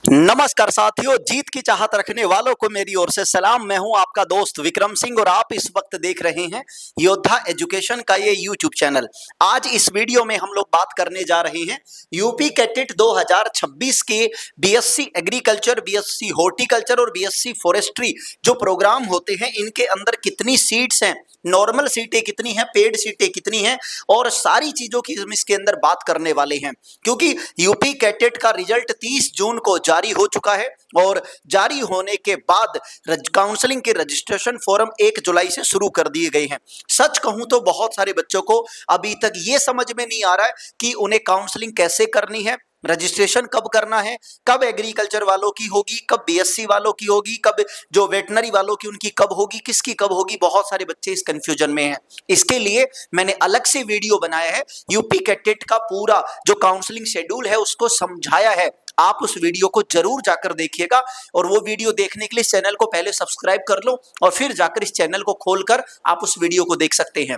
नमस्कार साथियों, जीत की चाहत रखने वालों को मेरी ओर से सलाम। मैं हूं आपका दोस्त विक्रम सिंह और आप इस वक्त देख रहे हैं योद्धा एजुकेशन का ये यूट्यूब चैनल। आज इस वीडियो में हम लोग बात करने जा रहे हैं यूपी कैटेट 2026 के बीएससी एग्रीकल्चर, बीएससी हॉर्टिकल्चर और बीएससी फॉरेस्ट्री जो प्रोग्राम होते हैं इनके अंदर कितनी सीट्स हैं, नॉर्मल सीटें कितनी हैं, पेड सीटें कितनी हैं और सारी चीजों की हम इसके अंदर बात करने वाले हैं। क्योंकि यूपी कैटेट का रिजल्ट 30 जून को जारी हो चुका है और जारी होने के बाद काउंसलिंग के रजिस्ट्रेशन फॉर्म 1 जुलाई से शुरू कर दिए गए हैं। सच कहूं तो बहुत सारे बच्चों को अभी तक ये समझ में नहीं आ रहा है कि उन्हें काउंसलिंग कैसे करनी है, रजिस्ट्रेशन कब करना है, कब एग्रीकल्चर वालों की होगी, कब बीएससी वालों की होगी, कब जो वेटनरी वालों की उनकी कब होगी, किसकी कब होगी। बहुत सारे बच्चे इस कंफ्यूजन में हैं। इसके लिए मैंने अलग से वीडियो बनाया है, यूपी कैटेट का पूरा जो काउंसलिंग शेड्यूल है उसको समझाया है। आप उस वीडियो को जरूर जाकर देखिएगा और वो वीडियो देखने के लिए चैनल को पहले सब्सक्राइब कर लो और फिर जाकर इस चैनल को खोलकर आप उस वीडियो को देख सकते हैं।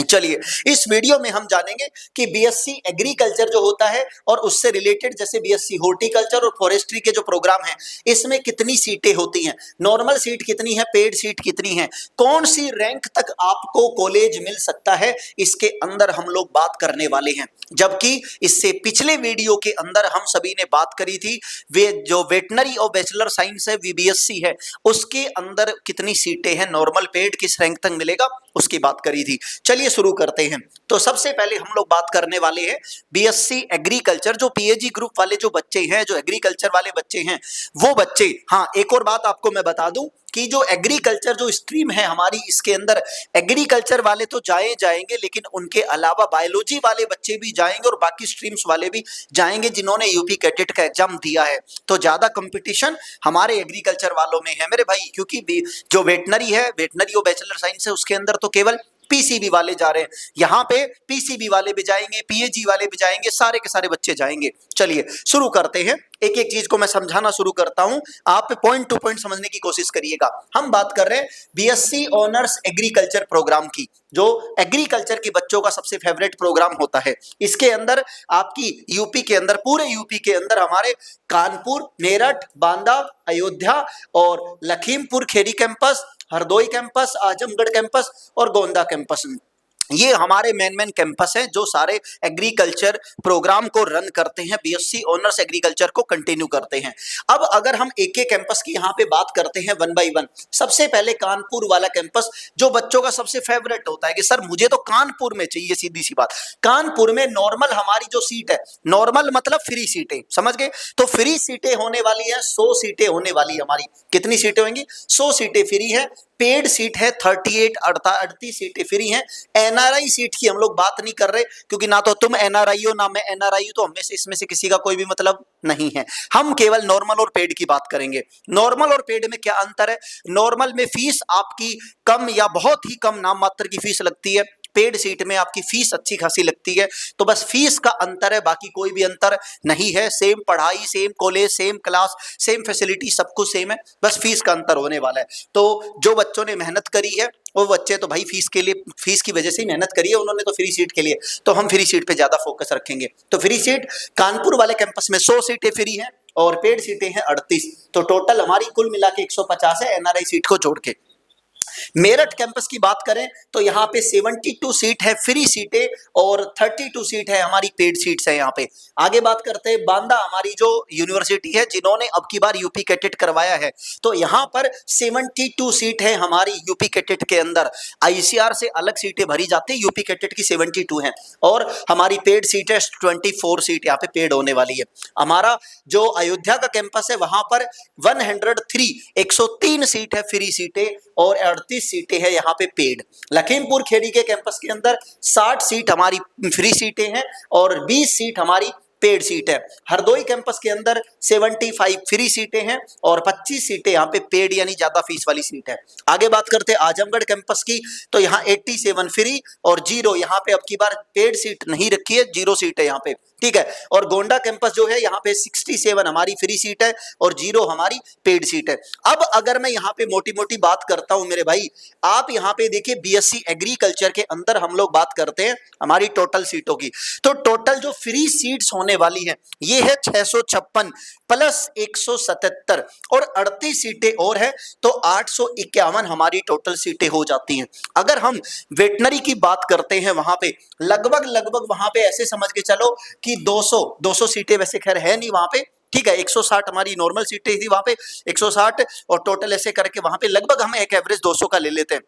चलिए, इस वीडियो में हम जानेंगे कि बीएससी एग्रीकल्चर जो होता है और उससे रिलेटेड जैसे बीएससी हॉर्टिकल्चर और फॉरेस्ट्री के जो प्रोग्राम हैं इसमें कितनी सीटें होती हैं, नॉर्मल सीट कितनी है, पेड सीट कितनी है, कौन सी रैंक तक आपको कॉलेज मिल सकता है, इसके अंदर हम लोग बात करने वाले हैं। जबकि इससे पिछले वीडियो के अंदर हम सभी ने बात करी थी वे जो वेटनरी और बैचलर साइंस है बीबीएससी है उसके अंदर कितनी सीटें हैं, नॉर्मल पेड किस रैंक तक मिलेगा उसकी बात करी थी। चलिए शुरू करते हैं। तो सबसे पहले हम लोग बात करने वाले हैं बीएससी एग्रीकल्चर जो पीएजी ग्रुप वाले जो बच्चे हैं, जो एग्रीकल्चर वाले बच्चे हैं वो बच्चे। हाँ, एक और बात आपको मैं बता दूं कि जो एग्रीकल्चर जो स्ट्रीम है हमारी इसके अंदर एग्रीकल्चर वाले तो जाएंगे लेकिन उनके अलावा बायोलॉजी वाले बच्चे भी जाएंगे और बाकी स्ट्रीम्स वाले भी जाएंगे जिन्होंने यूपी कैटेट का एग्जाम दिया है। तो ज्यादा कंपटीशन हमारे एग्रीकल्चर वालों में है मेरे भाई, क्योंकि जो वेटनरी है, वेटनरी और बैचलर साइंस है उसके अंदर तो केवल पीसीबी वाले जा रहे हैं। यहाँ पे पीसीबी वाले भी जाएंगे, पीएजी वाले भी जाएंगे, सारे के सारे बच्चे जाएंगे। चलिए शुरू करते हैं, एक एक चीज को मैं समझाना शुरू करता हूं, आप पॉइंट टू पॉइंट समझने की कोशिश करिएगा। हम बात कर रहे हैं बीएससी ऑनर्स एग्रीकल्चर प्रोग्राम की, जो एग्रीकल्चर के बच्चों का सबसे फेवरेट प्रोग्राम होता है। इसके अंदर आपकी यूपी के अंदर, पूरे यूपी के अंदर हमारे कानपुर, मेरठ, बांदा, अयोध्या और Lakhimpur Kheri campus, Hardoi campus, Azamgarh campus और गोंदा कैंपस, ये हमारे मेन कैंपस हैं जो सारे एग्रीकल्चर प्रोग्राम को रन करते हैं, बीएससी ऑनर्स एग्रीकल्चर को कंटिन्यू करते हैं। अब अगर हम एक एक कैंपस की यहाँ पे बात करते हैं वन बाय वन, सबसे पहले कानपुर वाला कैंपस जो बच्चों का सबसे फेवरेट होता है कि सर मुझे तो कानपुर में चाहिए, सीधी सी बात। कानपुर में नॉर्मल हमारी जो सीट है, नॉर्मल मतलब फ्री सीटें, समझ गए? तो फ्री सीटें होने वाली है 100 सीटें होने वाली है हमारी। कितनी सीटें होंगी? 100 सीटें फ्री है। पेड सीट है 38, 38 सीटें फ्री हैं। एनआरआई सीट की हम लोग बात नहीं कर रहे क्योंकि ना तो तुम एनआरआई हो ना मैं एनआरआई हूं, तो हमें से इसमें से किसी का कोई भी मतलब नहीं है। हम केवल नॉर्मल और पेड की बात करेंगे। नॉर्मल और पेड में क्या अंतर है? नॉर्मल में फीस आपकी कम या बहुत ही कम नाम मात्र की फीस लगती है, पेड सीट में आपकी फीस अच्छी खासी लगती है। तो बस फीस का अंतर है, बाकी कोई भी अंतर नहीं है। सेम पढ़ाई, same college, same class, same facility, सब कुछ सेम है, बस फीस का अंतर होने वाला है। तो जो बच्चों ने मेहनत करी है वो बच्चे तो भाई फीस के लिए, फीस की वजह से ही मेहनत करी है उन्होंने, तो फ्री सीट के लिए तो हम फ्री सीट पे ज्यादा फोकस रखेंगे। तो फ्री सीट कानपुर वाले कैंपस में 100 सीटें फ्री हैं और पेड सीटें हैं 38। तो टोटल हमारी कुल मिला के 150 है एनआरआई सीट को जोड़ के। मेरठ कैंपस की बात करें तो यहाँ पे 72 सीट है फ्री सीटें और 32 सीट है हमारी पेड सीट्स है यहाँ पे। आगे बात करते हैं बांदा, हमारी जो यूनिवर्सिटी है जिन्होंने अब की बार यूपी कैटेट करवाया है, तो यहाँ पर 72 सीट है हमारी यूपी कैटेट के अंदर। आईसीआर से अलग सीटें भरी जाती है, यूपी कैटेट की 72 है और हमारी पेड सीट है 24 सीट यहाँ पे पेड होने वाली है। हमारा जो अयोध्या का कैंपस है वहां पर 103 सीट है फ्री सीटें और 38 सीटें हैं यहाँ पे पेड। लखीमपुर खेड़ी के कैंपस के अंदर 60 सीट हमारी फ्री सीटें हैं और 20 सीट हमारी पेड सीट है। हरदोई कैंपस के अंदर 75 फ्री सीटें हैं और 25 सीटें यहाँ पे पेड यानी ज्यादा फीस वाली सीट है। आगे बात करते हैं आजमगढ़ कैंपस की, तो यहाँ 87 फ्री और 0 यहाँ पे अब की बार पेड सीट नहीं रखी है, 0 सीट है यहाँ पे, ठीक है। और गोंडा कैंपस जो है यहाँ पे 67 हमारी फ्री सीट है और 0 हमारी पेड सीट है। अब अगर मैं यहाँ पे मोटी मोटी बात करता हूं मेरे भाई, आप यहाँ पे देखिए बीएससी एग्रीकल्चर के अंदर हम लोग बात करते हैं हमारी टोटल सीटों की, तो टोटल जो फ्री सीट्स होने होने वाली हैं, ये है 656 प्लस 177 और 38 सीटें और है, तो 851 हमारी टोटल सीटें हो जाती हैं। अगर हम वेटनरी की बात करते हैं, वहां पे लगभग वहां पे ऐसे समझ के चलो कि 200 सीटें, वैसे खैर है नहीं वहां पे, ठीक है, 160 हमारी नॉर्मल सीटें थी वहां पे, 160 और टोटल ऐसे करके वहां पे लगभग हम एक एवरेज 200 का ले लेते हैं,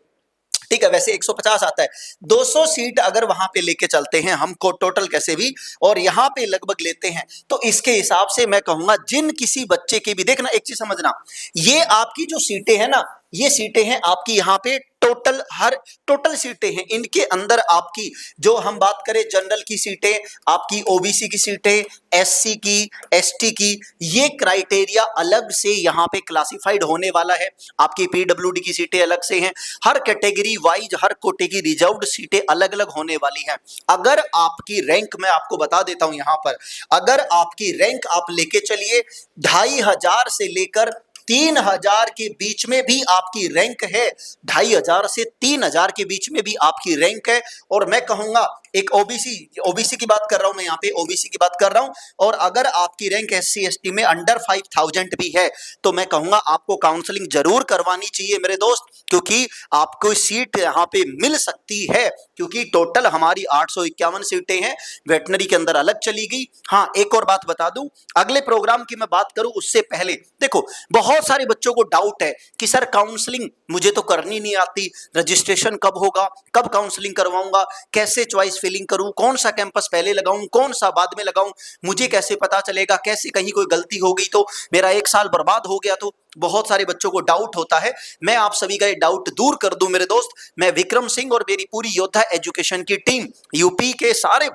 ठीक है, वैसे 150 आता है, 200 सीट अगर वहां पे लेके चलते हैं हमको टोटल कैसे भी, और यहां पे लगभग लेते हैं, तो इसके हिसाब से मैं कहूंगा जिन किसी बच्चे की भी, देखना एक चीज समझना, ये आपकी जो सीटें हैं ना, ये सीटें हैं आपकी यहाँ पे टोटल सीटें हैं, इनके अंदर आपकी जो हम बात करें जनरल की सीटें, आपकी ओबीसी की सीटें, एससी की, एसटी की, ये क्राइटेरिया अलग से यहाँ पे क्लासिफाइड होने वाला है। आपकी पीडब्ल्यूडी की सीटें अलग से हैं, हर कैटेगरी वाइज हर कोटे की रिजर्व्ड सीटें अलग अलग होने वाली हैं। अगर आपकी रैंक, मैं आपको बता देता हूं यहां पर, अगर आपकी रैंक आप लेके चलिए 2500 से लेकर 3000 के बीच में भी आपकी रैंक है, 2500 से 3000 के बीच में भी आपकी रैंक है, और मैं कहूंगा एक ओबीसी की बात कर रहा हूं मैं, यहां पे ओबीसी की बात कर रहा हूं, और अगर आपकी रैंक एससी एसटी में अंडर 5000 भी है, तो मैं कहूंगा आपको काउंसलिंग जरूर करवानी चाहिए मेरे दोस्त, क्योंकि आपको सीट यहां पे मिल सकती है, क्योंकि टोटल हमारी 851 सीटें हैं, वेटनरी के अंदर अलग चली गई। हाँ, एक और बात बता दूं, अगले प्रोग्राम की मैं बात करूं उससे पहले, देखो बहुत सारे बच्चों को डाउट है कि सर काउंसलिंग मुझे तो करनी नहीं आती, रजिस्ट्रेशन कब होगा, कब काउंसलिंग करवाऊंगा, कैसे चॉइस फिलिंग करूं, कौन सा कैंपस पहले लगाऊं, कौन सा बाद में लगाऊं, मुझे कैसे पता चलेगा, कैसे कहीं कोई गलती हो गई तो मेरा एक साल बर्बाद हो गया, तो बहुत सारे बच्चों को डाउट होता है। मैं आप सभी का ये डाउट दूर कर दूं मेरे दोस्त, मैं विक्रम सिंह और मेरी पूरी योद्धा एजुकेशन की टीम, यूपी के सारे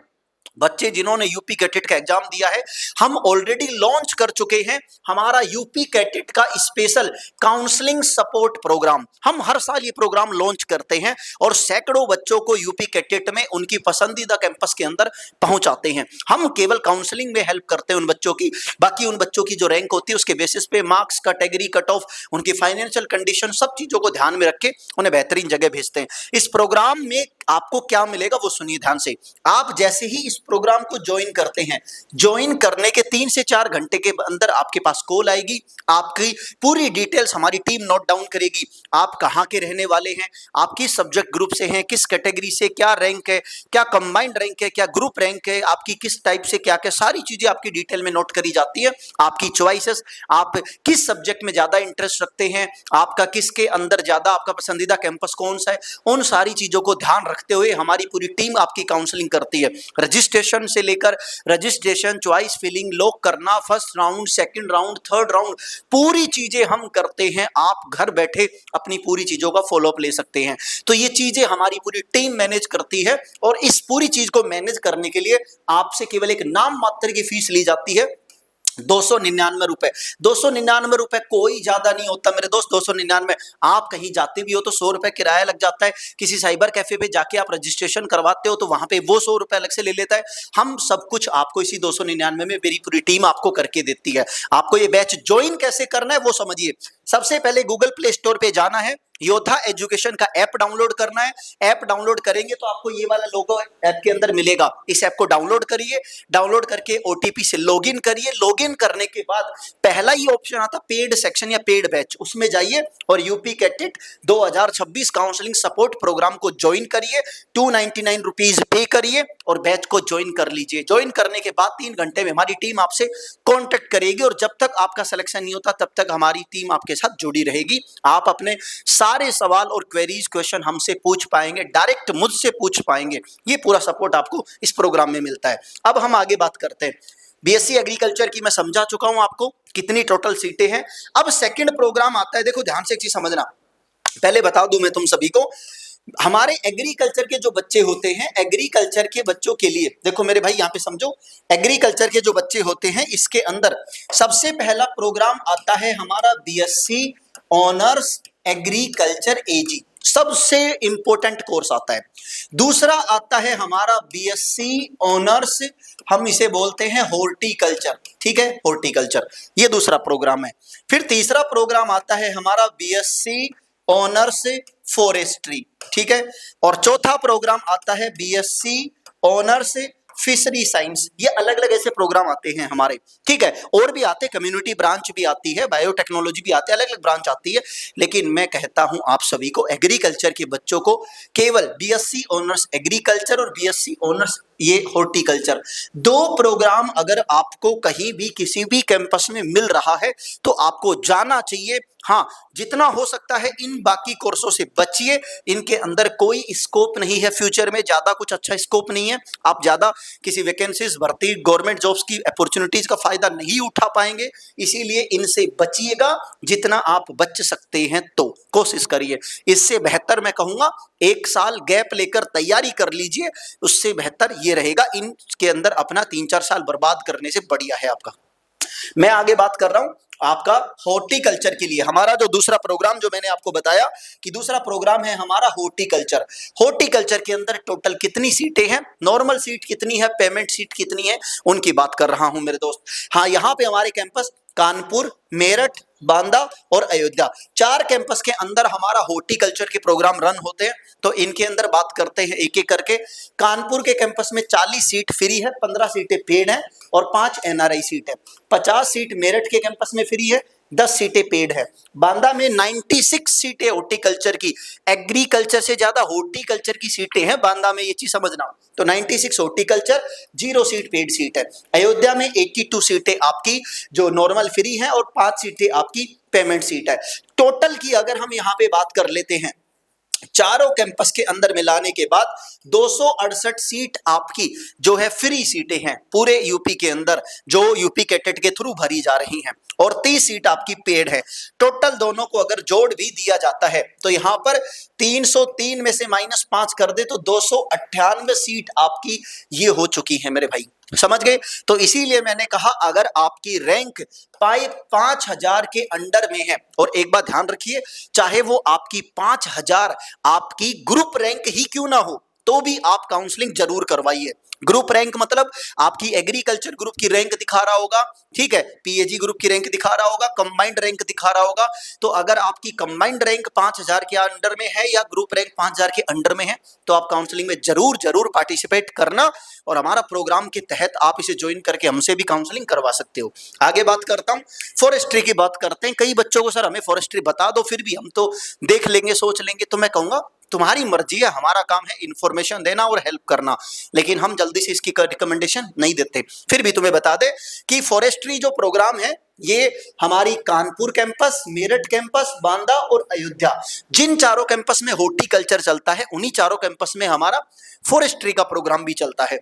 बच्चे जिन्होंने यूपी कैटेट का एग्जाम दिया है, हम ऑलरेडी लॉन्च कर चुके हैं हमारा यूपी कैटेट का स्पेशल काउंसलिंग सपोर्ट प्रोग्राम। हम हर साल ये प्रोग्राम लॉन्च करते हैं और सैकड़ों बच्चों को यूपी कैटेट में उनकी पसंदीदा कैंपस के अंदर पहुंचाते हैं। हम केवल काउंसलिंग में हेल्प करते हैं उन बच्चों की, बाकी उन बच्चों की जो रैंक होती है उसके बेसिस पे मार्क्स, कैटेगरी, कट ऑफ, उनकी फाइनेंशियल कंडीशन, सब चीजों को ध्यान में रख के उन्हें बेहतरीन जगह भेजते हैं। इस प्रोग्राम में आपको क्या मिलेगा वो सुनिए ध्यान से। आप जैसे ही इस प्रोग्राम को ज्वाइन करते हैं, ज्वाइन करने के 3 से 4 घंटे के अंदर आपके पास कॉल आएगी, आपकी पूरी डिटेल्स हमारी टीम नोट डाउन करेगी। आप कहाँ के रहने वाले हैं, आप किस सब्जेक्ट ग्रुप से हैं, किस कैटेगरी से, क्या रैंक है, क्या कंबाइंड रैंक है, क्या ग्रुप रैंक है, आपकी किस टाइप से क्या क्या सारी चीजें आपकी डिटेल में नोट करी जाती है। आपकी चॉइसेस, आप किस सब्जेक्ट में ज्यादा इंटरेस्ट रखते हैं, आपका किसके अंदर ज्यादा, आपका पसंदीदा कैंपस कौन सा है, उन सारी चीजों को ध्यान रखते हुए हमारी पूरी टीम आपकी काउंसलिंग करती है। रजिस्ट्रेशन से लेकर रजिस्ट्रेशन, चॉइस फिलिंग, लॉक करना, first round, second round, third round, पूरी चीजें हम करते हैं। आप घर बैठे अपनी पूरी चीजों का फॉलोअप ले सकते हैं। तो ये चीजें हमारी पूरी टीम मैनेज करती है, और इस पूरी चीज को मैनेज करने के लिए आपसे केवल एक नाम मात्र की फीस ली जाती है, 299 रुपए। 299 रुपए कोई ज्यादा नहीं होता मेरे दोस्त। 299, आप कहीं जाते भी हो तो 100 रुपए किराया लग जाता है, किसी साइबर कैफे पे जाके आप रजिस्ट्रेशन करवाते हो तो वहां पे वो 100 रुपए अलग से ले लेता है। हम सब कुछ आपको इसी 299 में मेरी पूरी टीम आपको करके देती है। आपको ये बैच ज्वाइन कैसे करना है वो समझिए। सबसे पहले गूगल प्ले स्टोर पे जाना है, योद्धा एजुकेशन का ऐप डाउनलोड करना है। ऐप डाउनलोड करेंगे तो आपको ये वाला लोगो ऐप के अंदर मिलेगा, इस ऐप को डाउनलोड करिए। डाउनलोड करके ओटीपी से लॉगिन करिए। लॉगिन करने के बाद पहला ही ऑप्शन आता पेड सेक्शन या पेड बैच, उसमें जाइए और UP CATET 2026 counselling support programme को ज्वाइन करिए। 299 रुपीज पे करिए और बैच को ज्वाइन कर लीजिए। ज्वाइन करने के बाद 3 घंटे में हमारी टीम आपसे कॉन्टेक्ट करेगी, और जब तक आपका सिलेक्शन नहीं होता तब तक हमारी टीम आपके साथ जुड़ी रहेगी। आप अपने सारे सवाल और क्वेरीज, क्वेश्चन हमसे पूछ पाएंगे, डायरेक्ट मुझसे पूछ पाएंगे। ये पूरा सपोर्ट आपको इस प्रोग्राम में मिलता है। अब हम आगे बात करते हैं। बीएससी एग्रीकल्चर की मैं समझा चुका हूं आपको कितनी टोटल सीटें हैं। अब सेकंड प्रोग्राम आता है। देखो ध्यान से एक चीज समझना, पहले बता दूं मैं तुम सभी को, हमारे एग्रीकल्चर के जो बच्चे होते हैं, एग्रीकल्चर के बच्चों के लिए देखो मेरे भाई यहां पे समझो, एग्रीकल्चर के जो बच्चे होते हैं इसके अंदर सबसे पहला प्रोग्राम आता है हमारा बीएससी ऑनर्स एग्रीकल्चर एजी, सबसे इंपॉर्टेंट कोर्स आता है। दूसरा आता है हमारा बीएससी ऑनर्स, हम इसे बोलते हैं हॉर्टिकल्चर, ठीक है, हॉर्टिकल्चर, ये दूसरा प्रोग्राम है। फिर तीसरा प्रोग्राम आता है हमारा बीएससी ऑनर्स फॉरेस्ट्री, ठीक है, और चौथा प्रोग्राम आता है बीएससी ऑनर्स फिशरी साइंस, ये अलग अलग ऐसे प्रोग्राम आते हैं हमारे, ठीक है। और भी आते, कम्युनिटी ब्रांच भी आती है, बायोटेक्नोलॉजी भी आती है, अलग अलग ब्रांच आती है। लेकिन मैं कहता हूं आप सभी को, एग्रीकल्चर के बच्चों को केवल बीएससी ऑनर्स एग्रीकल्चर और बीएससी ऑनर्स ये हॉर्टिकल्चर, दो प्रोग्राम अगर आपको कहीं भी किसी भी कैंपस में मिल रहा है तो आपको जाना चाहिए। हाँ, जितना हो सकता है इन बाकी कोर्सों से बचिए, इनके अंदर कोई स्कोप नहीं है, फ्यूचर में ज्यादा कुछ अच्छा स्कोप नहीं है, आप ज्यादा किसी वैकेंसीज भर्ती गवर्नमेंट जॉब्स की अपॉर्चुनिटीज का फायदा नहीं उठा पाएंगे, इसीलिए इनसे बचिएगा, जितना आप बच सकते हैं तो कोशिश करिए। इससे बेहतर मैं कहूंगा 1 साल गैप लेकर तैयारी कर लीजिए, उससे बेहतर ये रहेगा, इनके अंदर अपना 3-4 साल बर्बाद करने से बढ़िया है आपका। मैं आगे बात कर रहा हूं आपका हॉर्टिकल्चर के लिए। हमारा जो दूसरा प्रोग्राम जो मैंने आपको बताया कि दूसरा प्रोग्राम है हमारा हॉर्टिकल्चर। हॉर्टिकल्चर के अंदर टोटल कितनी सीटें हैं, नॉर्मल सीट कितनी है, पेमेंट सीट कितनी है, उनकी बात कर रहा हूं मेरे दोस्त। हाँ, यहां पे हमारे कैंपस कानपुर, मेरठ, बांदा और अयोध्या, 4 कैंपस के अंदर हमारा हॉर्टिकल्चर के प्रोग्राम रन होते हैं। तो इनके अंदर बात करते हैं एक एक करके। कानपुर के कैंपस में 40 सीट फ्री है, 15 सीटें पेड है और 5 एनआरआई सीट है। 50 सीट मेरठ के कैंपस में फ्री है, 10 सीटें पेड है। बांदा में 96 सीटें हॉर्टिकल्चर की, एग्रीकल्चर से ज्यादा हॉर्टिकल्चर की सीटें हैं बांदा में, ये चीज समझना। तो 96 हॉर्टिकल्चर, 0 सीट पेड सीट है। अयोध्या में 82 सीटें आपकी जो नॉर्मल फ्री है और 5 सीटें आपकी पेमेंट सीट है। टोटल की अगर हम यहाँ पे बात कर लेते हैं, चारों कैंपस के अंदर मिलाने के बाद 268 सीट आपकी जो है फ्री सीटें हैं पूरे यूपी के अंदर, जो यूपी कैटेट के थ्रू भरी जा रही हैं, और 30 सीट आपकी पेड है। टोटल दोनों को अगर जोड़ भी दिया जाता है तो यहां पर 303 में से -5 कर दे तो 298 सीट आपकी ये हो चुकी है मेरे भाई, समझ गए। तो इसीलिए मैंने कहा अगर आपकी रैंक 5000 के अंडर में है, और एक बात ध्यान रखिए, चाहे वो आपकी 5000 आपकी ग्रुप रैंक ही क्यों ना हो तो भी आप काउंसलिंग जरूर करवाइए। ग्रुप रैंक मतलब आपकी एग्रीकल्चर ग्रुप की रैंक दिखा रहा होगा, ठीक है, पीएजी ग्रुप की रैंक दिखा रहा होगा, कंबाइंड रैंक दिखा रहा होगा। तो अगर आपकी कंबाइंड रैंक 5000 के अंडर में है या ग्रुप रैंक 5000 के अंडर में है तो आप काउंसलिंग में जरूर जरूर पार्टिसिपेट करना, और हमारा प्रोग्राम के तहत आप इसे ज्वाइन करके हमसे भी काउंसलिंग करवा सकते हो। आगे बात करता हूं, फॉरेस्ट्री की बात करते हैं। कई बच्चों को सर हमें फॉरेस्ट्री बता दो, फिर भी हम तो देख लेंगे, सोच लेंगे। तो मैं कहूंगा तुम्हारी मर्जी है, हमारा काम है इन्फॉर्मेशन देना और हेल्प करना, लेकिन हम जल्दी से इसकी रिकमेंडेशन नहीं देते। फिर भी तुम्हें बता दे कि फॉरेस्ट्री जो प्रोग्राम है ये हमारी कानपुर कैंपस, मेरठ कैंपस, बांदा और अयोध्या, जिन चारों कैंपस में हॉर्टिकल्चर चलता है उन्हीं चारों कैंपस में हमारा फॉरेस्ट्री का प्रोग्राम भी चलता है।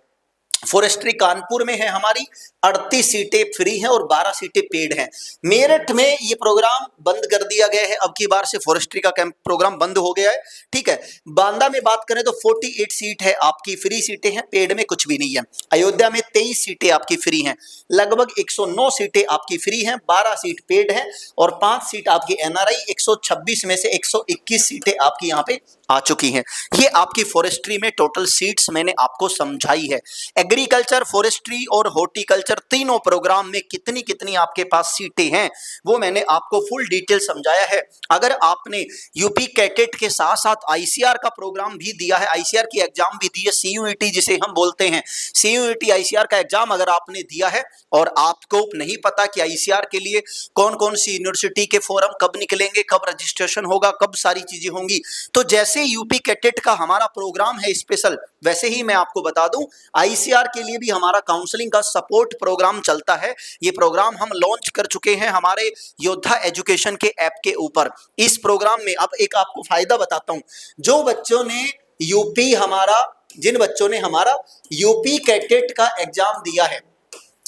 फॉरेस्ट्री कानपुर में है हमारी 38 सीटें फ्री हैं और 12 सीटें पेड हैं। मेरठ में ये प्रोग्राम बंद कर दिया गया है, अब की बार से फॉरेस्ट्री का कैंप प्रोग्राम बंद हो गया है, ठीक है। बांदा में बात करें तो 48 सीट है आपकी, फ्री सीटें हैं, पेड में कुछ भी नहीं है। अयोध्या में 23 सीटें आपकी फ्री हैं, लगभग 109 सीटें आपकी फ्री हैं, 12 सीट पेड है और 5 सीट आपकी एनआरआई, 126 में से 121 सीटें आपकी यहाँ पे आ चुकी हैं। ये आपकी फॉरेस्ट्री में टोटल सीट्स मैंने आपको समझाई है। एग्रीकल्चर, फॉरेस्ट्री और हॉर्टिकल्चर तीनों प्रोग्राम में कितनी कितनी आपके पास सीटें हैं वो मैंने आपको फुल डिटेल समझाया है। अगर आपने यूपी कैटेट के साथ साथ आईसीआर का प्रोग्राम भी दिया है, आईसीआर की एग्जाम भी दी है, सीयूईटी जिसे हम बोलते हैं, सीयूईटी आईसीआर का एग्जाम अगर आपने दिया है और आपको नहीं पता कि आईसीआर के लिए कौन कौन सी यूनिवर्सिटी के फॉर्म कब निकलेंगे, कब रजिस्ट्रेशन होगा, कब सारी चीजें होंगी, तो जैसे यूपी कैटेट का हमारा प्रोग्राम है स्पेशल, वैसे ही मैं आपको बता दूं आईसीआर के लिए भी हमारा काउंसलिंग का सपोर्ट प्रोग्राम चलता है। ये प्रोग्राम हम लॉन्च कर चुके हैं हमारे योद्धा एजुकेशन के ऐप के ऊपर। इस प्रोग्राम में अब एक आपको फायदा बताता हूं, जो बच्चों ने यूपी हमारा जिन बच्चों ने हमारा यूपी कैटेट का एग्जाम दिया है,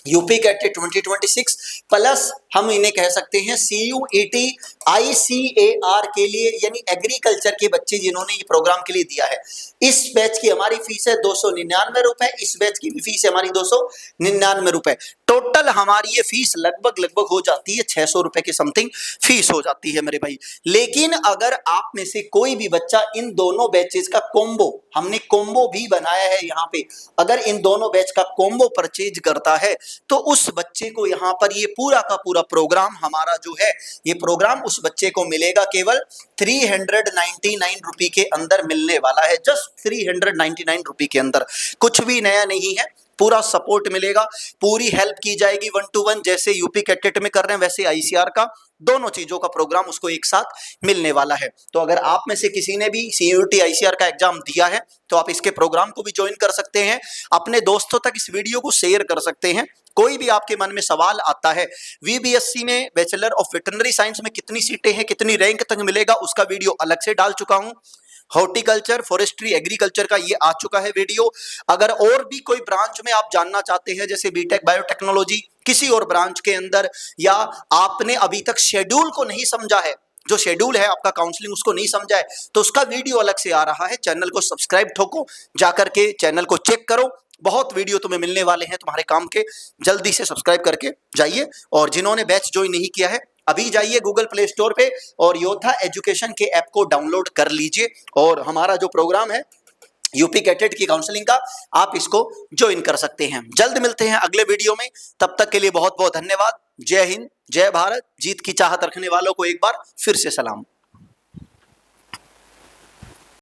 यूपी कैटेट 2026 प्लस हम इन्हें कह सकते हैं सीयूईटी आईसीएआर के लिए, यानी एग्रीकल्चर के बच्चे जिन्होंने ये प्रोग्राम के लिए दिया है, इस बैच की हमारी फीस है 299 रुपए, इस बैच की भी फीस है हमारी 299 रुपए। टोटल हमारी ये फीस लगभग हो जाती है 600 रुपए की समथिंग फीस हो जाती है मेरे भाई। लेकिन अगर आप में से कोई भी बच्चा इन दोनों बैचेस का कॉम्बो, हमने कॉम्बो भी बनाया है यहाँ पे, अगर इन दोनों बैच का कॉम्बो परचेज करता है तो उस बच्चे को यहाँ पर ये पूरा का पूरा प्रोग्राम हमारा जो है, ये प्रोग्राम उस बच्चे को मिलेगा केवल 399 रुपए के अंदर मिलने वाला है, जस्ट 399 रुपए के अंदर, कुछ भी नया नहीं है। पूरा सपोर्ट मिलेगा, पूरी हेल्प की जाएगी 1 to 1, जैसे यूपी कैटेट में कर रहे हैं वैसे आईसीआर का दोनों चीजों का प्रोग्राम उसको एक साथ मिलने वाला है। तो अगर आप में से किसी ने भी सीयूटी आईसीआर का एग्जाम दिया है तो आप इसके प्रोग्राम को भी ज्वाइन कर सकते हैं, अपने दोस्तों तक इस वीडियो को शेयर कर सकते हैं। कोई भी आपके मन में सवाल आता है, वीबीएससी में बैचलर ऑफ वेटरनरी साइंस में कितनी सीटें हैं, कितनी रैंक तक मिलेगा, उसका वीडियो अलग से डाल चुका हूं। हॉर्टिकल्चर, फॉरेस्ट्री, एग्रीकल्चर का ये आ चुका है वीडियो। अगर और भी कोई ब्रांच में आप जानना चाहते हैं, जैसे बीटेक बायोटेक्नोलॉजी, किसी और ब्रांच के अंदर, या आपने अभी तक शेड्यूल को नहीं समझा है, जो शेड्यूल है आपका काउंसलिंग उसको नहीं समझा है, तो उसका वीडियो अलग से आ रहा है। चैनल को सब्सक्राइब ठोको, जाकर के चैनल को चेक करो, बहुत वीडियो तुम्हें मिलने वाले हैं तुम्हारे काम के। जल्दी से सब्सक्राइब करके जाइए। और जिन्होंने बैच ज्वाइन नहीं किया है, अभी जाइए गूगल प्ले स्टोर पे और योद्धा एजुकेशन के ऐप को डाउनलोड कर लीजिए, और हमारा जो प्रोग्राम है यूपी कैटेट की काउंसलिंग का, आप इसको ज्वाइन कर सकते हैं। जल्द मिलते हैं अगले वीडियो में, तब तक के लिए बहुत बहुत धन्यवाद। जय हिंद, जय भारत। जीत की चाहत रखने वालों को एक बार फिर से सलाम।